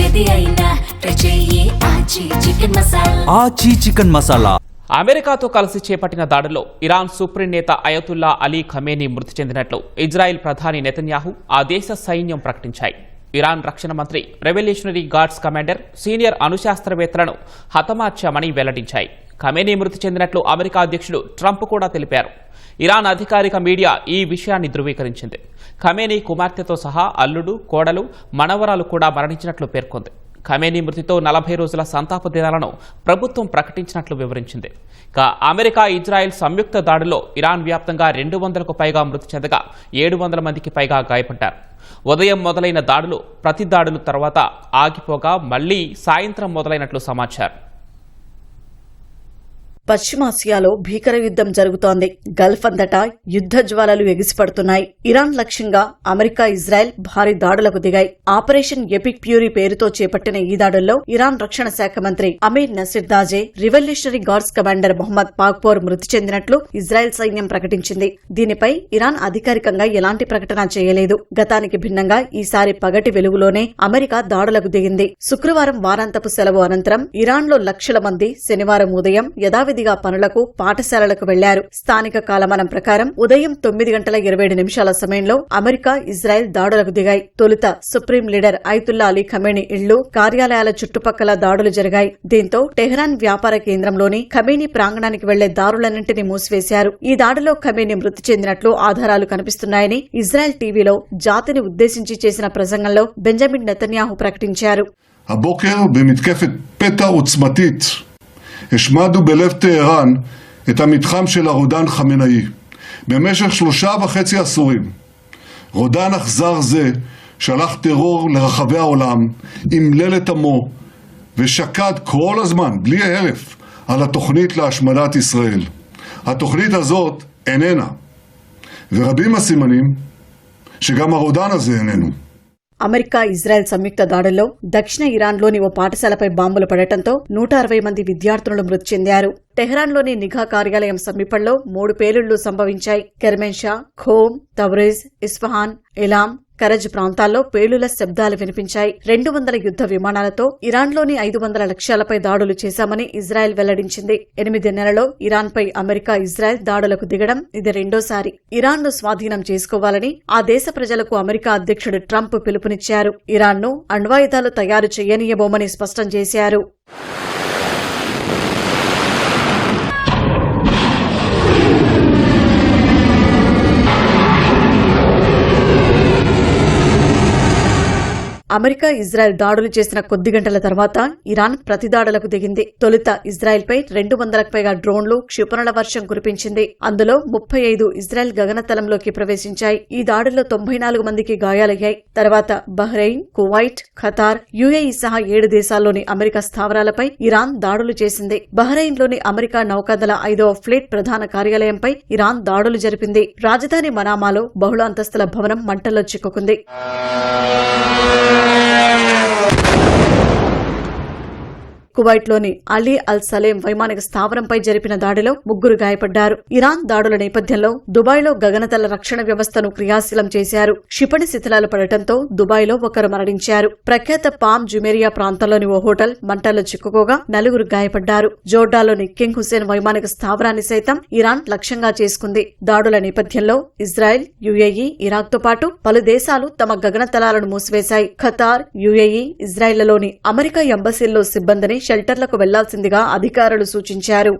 ఏది అయినా చెయ్యి ఆచి చికెన్ మసాలా. ఆచి చికెన్ మసాలా. అమెరికాతో కలిసి చేపట్టిన దాడుల్లో ఇరాన్ సుప్రీం నేత అయతుల్లా అలీ ఖమేనీ మృతి చెందినట్లు ఇజ్రాయెల్ ప్రధాని నెతన్యాహు ఆ దేశ సైన్యం ప్రకటించాయి. ఇరాన్ రక్షణ మంత్రి రెవల్యూషనరీ గార్డ్స్ కమాండర్ సీనియర్ అణుశాస్త్రవేత్తలను హతమార్చామని వెల్లడించాయి. ఖమేనీ మృతి చెందినట్లు అమెరికా అధ్యక్షుడు ట్రంప్ కూడా తెలిపారు. ఇరాన్ అధికారిక మీడియా ఈ విషయాన్ని ధృవీకరించింది. ఖమేనీ కుమార్తెతో సహా అల్లుడు, కోడలు, మనవరాలు కూడా మరణించినట్లు పేర్కొంది. ఖమేనీ మృతితో 40 రోజుల సంతాప దినాలను ప్రభుత్వం ప్రకటించినట్లు వివరించింది. ఇక అమెరికా, ఇజ్రాయెల్ సంయుక్త దాడిలో ఇరాన్ వ్యాప్తంగా 200కు పైగా మృతి చెందగా 700 మందికి పైగా గాయపడ్డారు. ఉదయం మొదలైన దాడులు ప్రతి దాడుల తర్వాత ఆగిపోగా మళ్లీ సాయంత్రం మొదలైనట్లు సమాచారం. పశ్చిమాసియాలో భీకర యుద్ధం జరుగుతోంది. గల్ఫ్ అంతటా యుద్ధ జ్వాలలు ఎగిసిపడుతున్నాయి. ఇరాన్ లక్ష్యంగా అమెరికా, ఇజ్రాయెల్ భారీ దాడులకు దిగాయి. ఆపరేషన్ ఎపిక్ ప్యూరీ పేరుతో చేపట్టిన ఈ దాడుల్లో ఇరాన్ రక్షణ శాఖ మంత్రి అమీర్ నసీర్ దాజే, revolutionary guards commander Mohammad Pakpour మృతి చెందినట్లు ఇజ్రాయెల్ సైన్యం ప్రకటించింది. దీనిపై ఇరాన్ అధికారికంగా ఎలాంటి ప్రకటన చేయలేదు. గతానికి భిన్నంగా ఈసారి పగటి వెలుగులోనే అమెరికా దాడులకు దిగింది. శుక్రవారం వారాంతపు సెలవు అనంతరం ఇరాన్లో లక్షల మంది శనివారం ఉదయం యథావిధిగా పనులకు, పాఠశాలలకు వెళ్లారు. స్థానిక కాలమానం ప్రకారం ఉదయం 9:27 సమయంలో అమెరికా, ఇజ్రాయెల్ దాడులకు దిగాయి. తొలుత supreme leader Ayatollah Ali Khamenei ఇళ్లు, కార్యాలయాల చుట్టుపక్కల దాడులు జరిగాయి. దీంతో టెహ్రాన్ వ్యాపార కేంద్రంలోని ఖమేనీ ప్రాంగణానికి వెళ్లే దారులన్నింటినీ మూసివేశారు. ఈ దాడిలో ఖమేనీ మృతి చెందినట్లు ఆధారాలు కనిపిస్తున్నాయని ఇజ్రాయెల్ టీవీలో జాతిని ఉద్దేశించి చేసిన ప్రసంగంలో బెంజమిన్ నెతన్యాహు ప్రకటించారు. הבוקר במתקפת פתע עוצמתית השמדנו בלב טהרן את המתחם של הרודן חמינאי. במשך 3.5 עשורים רודן אכזר זה שלח טרור לרחבי העולם, אמלל את עמו ושקד כל הזמן בלי הרף על התוכנית להשמדת ישראל. התוכנית הזאת איננה, ורבים הסימנים שגם הרודן הזה איננו. అమెరికా, ఇజ్రాయెల్ సంయుక్త దాడుల్లో దక్షిణ ఇరాన్లోని ఓ పాఠశాలపై బాంబులు పడటంతో 160 మంది విద్యార్థులు మృతి చెందారు. టెహ్రాన్లోని నిఘా కార్యాలయం సమీపంలో 3 పేలుళ్లు సంభవించాయి. కెర్మెన్షా, ఖోమ్, తబ్రిజ్, ఇస్ఫహాన్, ఇలాం, కరజ్ ప్రాంతాల్లో పేలుల శబ్దాలు వినిపించాయి. 200 యుద్ధ విమానాలతో ఇరాన్లోని 500 లక్ష్యాలపై దాడులు చేశామని ఇజ్రాయెల్ వెల్లడించింది. 8 నెలల్లో ఇరాన్పై అమెరికా, ఇజ్రాయెల్ దాడులకు దిగడం ఇది రెండోసారి. ఇరాన్ను స్వాధీనం చేసుకోవాలని ఆ దేశ ప్రజలకు అమెరికా అధ్యక్షుడు ట్రంప్ పిలుపునిచ్చారు. ఇరాన్ను అణ్వాయుధాలు తయారు చేయనీయబోమని స్పష్టం చేశారు. అమెరికా, ఇజ్రాయెల్ దాడులు చేసిన కొద్ది గంటల తర్వాత ఇరాన్ ప్రతిదాడులకు దిగింది. తొలుత ఇజ్రాయెల్పై 200కు పైగా డ్రోన్లు, క్షిపణుల వర్షం కురిపించింది. అందులో 35 ఇజ్రాయెల్ గగనతలంలోకి ప్రవేశించాయి. ఈ దాడుల్లో 94 మందికి గాయాలయ్యాయి. తర్వాత బహ్రెయిన్, కువైట్, ఖతార్, యుఏఈ సహా 7 దేశాల్లోని అమెరికా స్థావరాలపై ఇరాన్ దాడులు చేసింది. బహ్రెయిన్లోని అమెరికా నౌకాదళ 5వ ఫ్లీట్ ప్రధాన కార్యాలయంపై ఇరాన్ దాడులు జరిపింది. రాజధాని మనామాలో బహుళ అంతస్తుల భవనం మంటల్లో చిక్కుకుంది. కువైట్లోని అలీ అల్ సలేం వైమానిక స్థావరంపై జరిపిన దాడిలో 3 గాయపడ్డారు. ఇరాన్ దాడుల నేపథ్యంలో దుబాయ్లో గగనతల రక్షణ వ్యవస్థను క్రియాశీలం చేశారు. క్షిపణి శిథిలాలు పడటంతో దుబాయ్లో 1 మరణించారు. ప్రఖ్యాత పామ్ జుమేరియా ప్రాంతంలోని ఓ హోటల్ మంటల్లో చిక్కుకోగా 4 గాయపడ్డారు. జోర్డాలోని కింగ్ హుసేన్ వైమానిక స్థావరాన్ని సైతం ఇరాన్ లక్ష్యంగా చేసుకుంది. దాడుల నేపథ్యంలో ఇజ్రాయెల్, యుఏఈ, ఇరాక్తో పాటు పలు దేశాలు తమ గగనతలాలను మూసివేశాయి. ఖతార్, యుఏఈ, ఇజ్రాయెల్లోని అమెరికా ఎంబసీల్లో సిబ్బందిని షెల్టర్లకు వెళ్లాల్సిందిగా అధికారులు సూచించారు.